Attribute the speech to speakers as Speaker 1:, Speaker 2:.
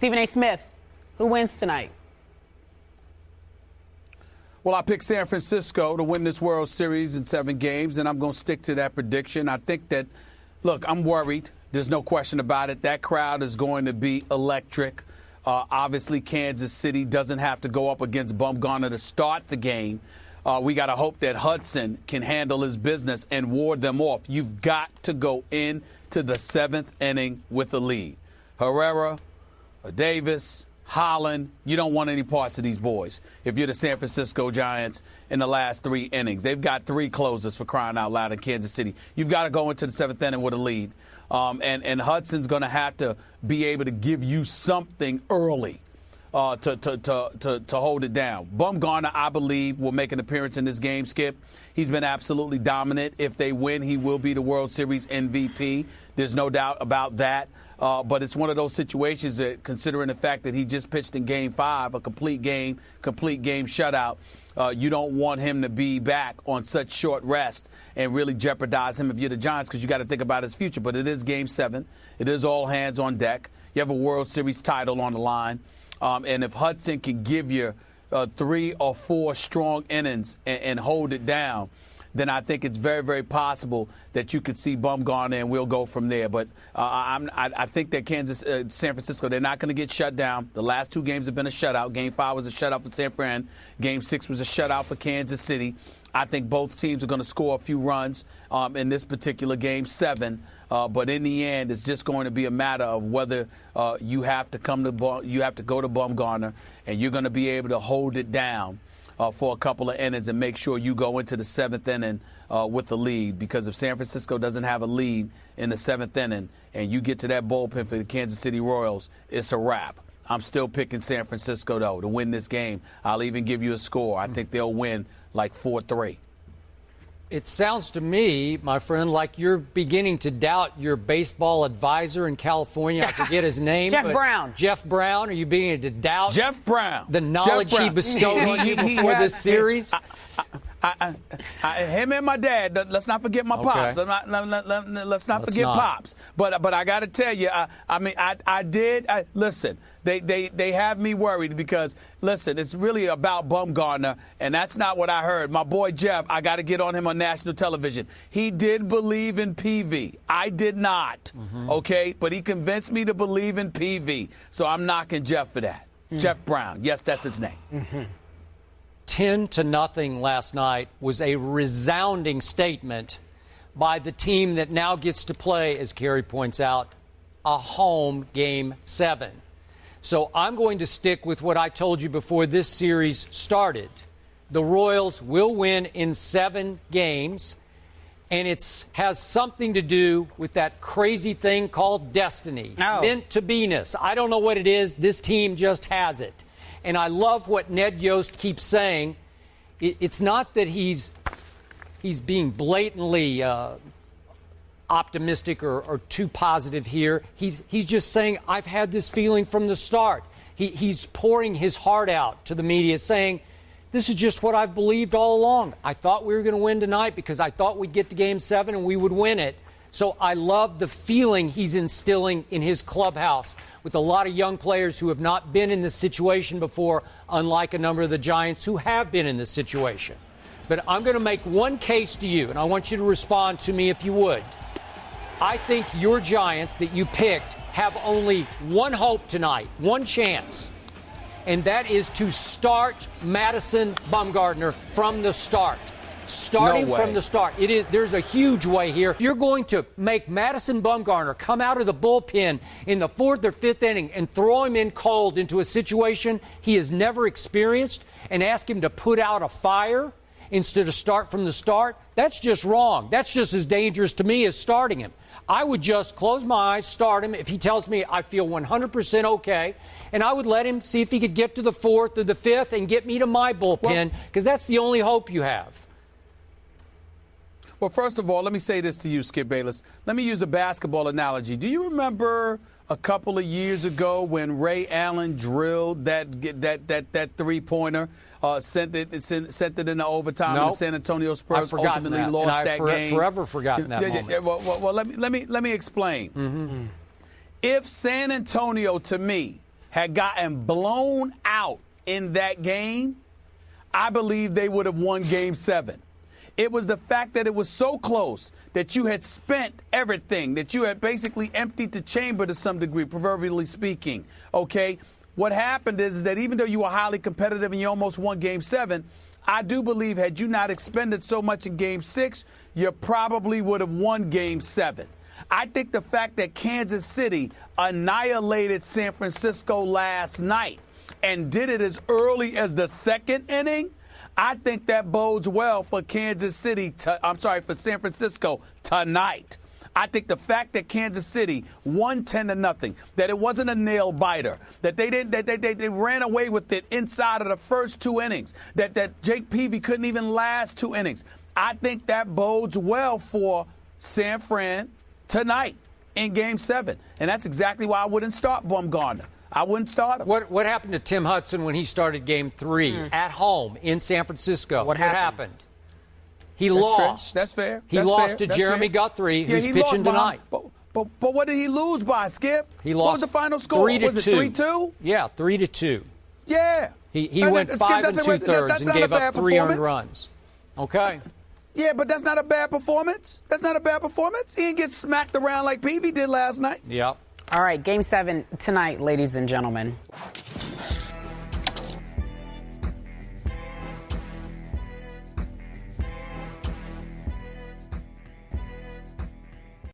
Speaker 1: Stephen A. Smith, who wins tonight?
Speaker 2: Well, I picked San Francisco to win this World Series in 7 games, and I'm going to stick to that prediction. I think that, look, I'm worried. There's no question about it. That crowd is going to be electric. Obviously, Kansas City doesn't have to go up against Bumgarner to start the game. We got to hope that Hudson can handle his business and ward them off. You've got to go into the 7th inning with a lead. Herrera, Davis, Holland, you don't want any parts of these boys if you're the San Francisco Giants in the last 3 innings. They've got 3 closers for crying out loud in Kansas City. You've got to go into the 7th inning with a lead. And Hudson's going to have to be able to give you something early to hold it down. Bumgarner, I believe, will make an appearance in this game, Skip. He's been absolutely dominant. If they win, he will be the World Series MVP. There's no doubt about that. But it's one of those situations that, considering the fact that he just pitched in Game 5, a complete game shutout, you don't want him to be back on such short rest and really jeopardize him if you're the Giants, because you got to think about his future. But it is Game 7. It is all hands on deck. You have a World Series title on the line. And if Hudson can give you 3 or 4 strong innings and hold it down, then I think it's very, very possible that you could see Bumgarner and we'll go from there. But I think that San Francisco, they're not going to get shut down. The last 2 games have been a shutout. Game 5 was a shutout for San Fran. Game 6 was a shutout for Kansas City. I think both teams are going to score a few runs in this particular Game 7. But in the end, it's just going to be a matter of whether you have to go to Bumgarner and you're going to be able to hold it down for a couple of innings and make sure you go into the 7th inning with the lead. Because if San Francisco doesn't have a lead in the 7th inning and you get to that bullpen for the Kansas City Royals, it's a wrap. I'm still picking San Francisco, though, to win this game. I'll even give you a score. I think they'll win like 4-3.
Speaker 3: It sounds to me, my friend, like you're beginning to doubt your baseball advisor in California. I forget his name.
Speaker 1: Jeff Brown.
Speaker 3: Jeff Brown. Are you beginning to doubt
Speaker 2: Jeff Brown,
Speaker 3: the knowledge he bestowed on you before this series?
Speaker 2: Him and my dad. Let's not forget my pops. Let's not forget pops. But I got to tell you, I did. Listen, they have me worried because, listen, it's really about Bumgarner, and that's not what I heard. My boy Jeff, I got to get on him on national television. He did believe in PV. I did not. Okay, but he convinced me to believe in PV. So I'm knocking Jeff for that. Jeff Brown. Yes, that's his name.
Speaker 3: 10-0 last night was a resounding statement by the team that now gets to play, as Kerry points out, a home Game 7. So I'm going to stick with what I told you before this series started. The Royals will win in 7 games, and it has something to do with that crazy thing called destiny, meant to be-ness. I don't know what it is. This team just has it. And I love what Ned Yost keeps saying. It's not that he's being blatantly optimistic or too positive here. He's just saying, I've had this feeling from the start. He's pouring his heart out to the media, saying, this is just what I've believed all along. I thought we were going to win tonight because I thought we'd get to Game 7 and we would win it. So I love the feeling he's instilling in his clubhouse with a lot of young players who have not been in this situation before, unlike a number of the Giants who have been in this situation. But I'm going to make one case to you, and I want you to respond to me if you would. I think your Giants that you picked have only one hope tonight, one chance, and that is to start Madison Bumgarner from the start. Starting from the start. There's a huge way here. If you're going to make Madison Bumgarner come out of the bullpen in the 4th or 5th inning and throw him in cold into a situation he has never experienced and ask him to put out a fire instead of start from the start, that's just wrong. That's just as dangerous to me as starting him. I would just close my eyes, start him if he tells me I feel 100% okay, and I would let him see if he could get to the 4th or the 5th and get me to my bullpen, because that's the only hope you have.
Speaker 2: Well, first of all, let me say this to you, Skip Bayless. Let me use a basketball analogy. Do you remember a couple of years ago when Ray Allen drilled that three-pointer, sent it into overtime, and the San Antonio Spurs ultimately lost that game?
Speaker 3: Forever forgotten that moment.
Speaker 2: Well, let me explain. If San Antonio, to me, had gotten blown out in that game, I believe they would have won Game 7. It was the fact that it was so close that you had spent everything, that you had basically emptied the chamber to some degree, proverbially speaking, okay? What happened is that even though you were highly competitive and you almost won Game 7, I do believe had you not expended so much in Game 6, you probably would have won Game 7. I think the fact that Kansas City annihilated San Francisco last night and did it as early as the second inning, I think that bodes well for for San Francisco tonight. I think the fact that Kansas City won 10-0, that it wasn't a nail biter, that they ran away with it inside of the first 2 innings, that Jake Peavy couldn't even last 2 innings. I think that bodes well for San Fran tonight in Game 7. And that's exactly why I wouldn't start Bumgarner. I wouldn't start him.
Speaker 3: What happened to Tim Hudson when he started Game 3 at home in San Francisco? What happened? He lost.
Speaker 2: That's fair.
Speaker 3: He lost to Jeremy Guthrie, who's pitching tonight.
Speaker 2: But what did he lose by, Skip?
Speaker 3: He lost.
Speaker 2: What was the final score?
Speaker 3: 3-2.
Speaker 2: Was it 3-2?
Speaker 3: Yeah, 3-2.
Speaker 2: Yeah.
Speaker 3: He went 5 2/3 and gave up 3 earned runs. Okay.
Speaker 2: Yeah, but that's not a bad performance. That's not a bad performance. He didn't get smacked around like Peavy did last night.
Speaker 3: Yeah.
Speaker 1: All right, Game 7 tonight, ladies and gentlemen.